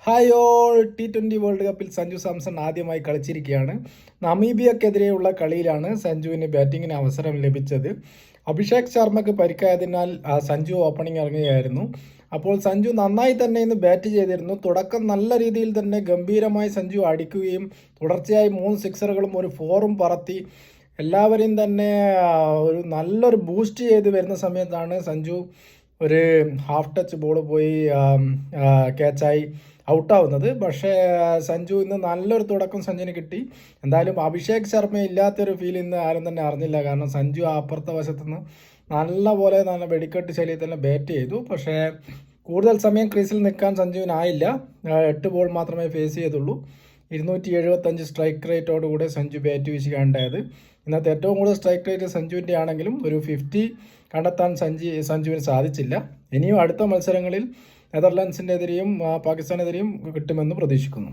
Hi all, T20 world കപ്പിൽ സഞ്ജു സാംസൺ ആദ്യമായി കളിച്ചിരിക്കുകയാണ്. നമീബിയക്കെതിരെയുള്ള കളിയിലാണ് സഞ്ജുവിന് ബാറ്റിങ്ങിന് അവസരം ലഭിച്ചത്. അഭിഷേക് ശർമ്മക്ക് പരിക്കായതിനാൽ സഞ്ജു ഓപ്പണിംഗ് ഇറങ്ങുകയായിരുന്നു. അപ്പോൾ സഞ്ജു നന്നായി തന്നെ ഇന്ന് ബാറ്റ് ചെയ്തിരുന്നു. തുടക്കം നല്ല രീതിയിൽ തന്നെ ഗംഭീരമായി സഞ്ജു അടിക്കുകയും തുടർച്ചയായി 3 സിക്സറുകളും ഒരു 4ഉം പറത്തി എല്ലാവരെയും തന്നെ ഒരു നല്ലൊരു ബൂസ്റ്റ് ചെയ്ത് വരുന്ന സമയത്താണ് സഞ്ജു ഒരു ഹാഫ് ടച്ച് ബോൾ പോയി ക്യാച്ചായി ഔട്ടാവുന്നത്. പക്ഷേ സഞ്ജു ഇന്ന് നല്ലൊരു തുടക്കം സഞ്ജുവിന് കിട്ടി. എന്തായാലും അഭിഷേക് ശർമ്മ ഇല്ലാത്തൊരു ഫീൽ ഇന്ന് ആരും തന്നെ അറിഞ്ഞില്ല. കാരണം സഞ്ജു അപ്പുറത്തെ വശത്തുനിന്ന് നല്ല വെടിക്കെട്ട് ശൈലിയിൽ തന്നെ ബാറ്റ് ചെയ്തു. പക്ഷേ കൂടുതൽ സമയം ക്രീസിൽ നിൽക്കാൻ സഞ്ജുവിനായില്ല. 8 ബോൾ മാത്രമേ ഫേസ് ചെയ്തുള്ളൂ. 275 സ്ട്രൈക്ക് റേറ്റോടുകൂടെ സഞ്ജു ബാറ്റ് വീശുകയുണ്ടായത്. ഇന്നത്തെ ഏറ്റവും കൂടുതൽ സ്ട്രൈക്ക് റേറ്റ് സഞ്ജുവിൻ്റെ ആണെങ്കിലും ഒരു 50 കണ്ടെത്താൻ സഞ്ജുവിന് സാധിച്ചില്ല. ഇനിയും അടുത്ത മത്സരങ്ങളിൽ നെതർലാൻഡ്സിനെതിരെയും പാകിസ്ഥാനെതിരെയും കിട്ടുമെന്ന് പ്രതീക്ഷിക്കുന്നു.